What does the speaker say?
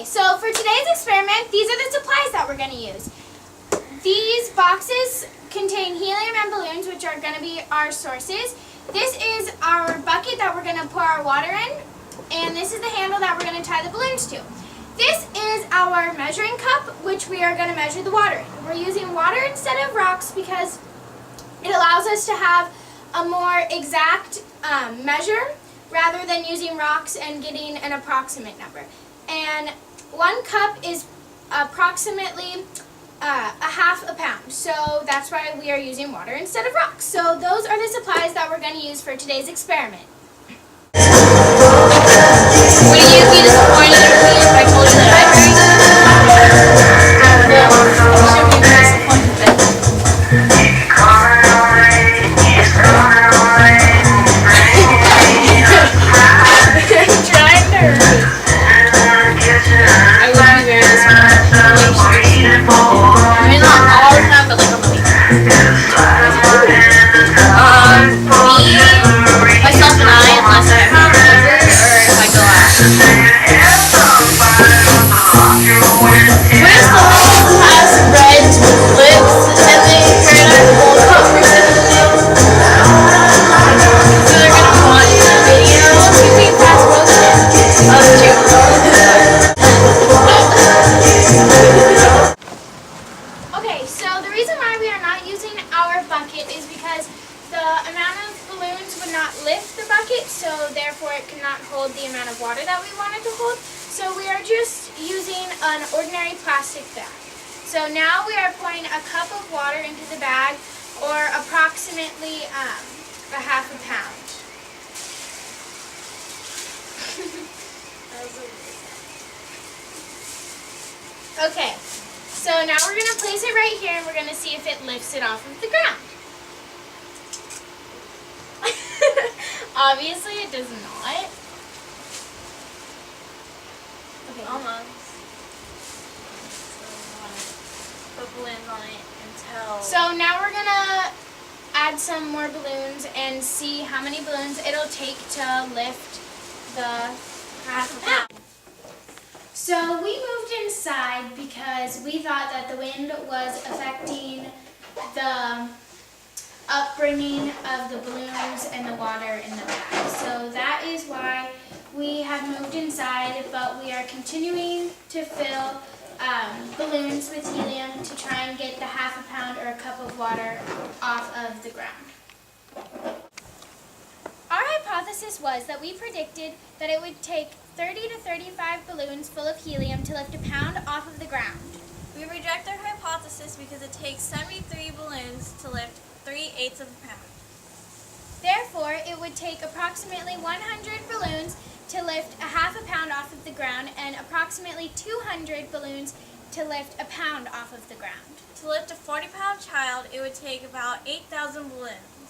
Okay, so for today's experiment, these are the supplies that we're going to use. These boxes contain helium and balloons, which are going to be our sources. This is our bucket that we're going to pour our water in, and this is the handle that we're going to tie the balloons to. This is our measuring cup, which we are going to measure the water in. We're using water instead of rocks because it allows us to have a more exact measure rather than using rocks and getting an approximate number. And 1 cup is approximately a half a pound, so that's why we are using water instead of rocks. So those are the supplies that we're going to use for today's experiment. Would you be disappointed if I told you that I drank? You should be disappointed then. Trying to hurry. I would be very disappointed. I mean, not all the time, but like on the weekend. Me, myself and I, unless I have a favor or if I go out. Where's the whole class red lips and they turn out the whole conversation? So they're gonna watch the video. We pass roasted. Oh, shoot. Okay, so the reason why we are not using our bucket is because the amount of balloons would not lift the bucket, so therefore it could not hold the amount of water that we wanted to hold. So we are just using an ordinary plastic bag. So now we are pouring a cup of water into the bag, or approximately a half a pound. Okay, so now we're going to place it right here and we're going to see if it lifts it off of the ground. Obviously it does not. Okay. Almost. So put balloons on it until... So now we're going to add some more balloons and see how many balloons it'll take to lift the half a pound. So we moved inside because we thought that the wind was affecting the upbringing of the balloons and the water in the bag. So that is why we have moved inside, but we are continuing to fill balloons with helium to try and get the half a pound or a cup of water off of the ground. Our hypothesis was that we predicted that it would take 30 to 35 balloons full of helium to lift a pound off of the ground. We reject our hypothesis because it takes 73 balloons to lift 3/8 of a pound. Therefore, it would take approximately 100 balloons to lift a half a pound off of the ground and approximately 200 balloons to lift a pound off of the ground. To lift a 40-pound child, it would take about 8,000 balloons.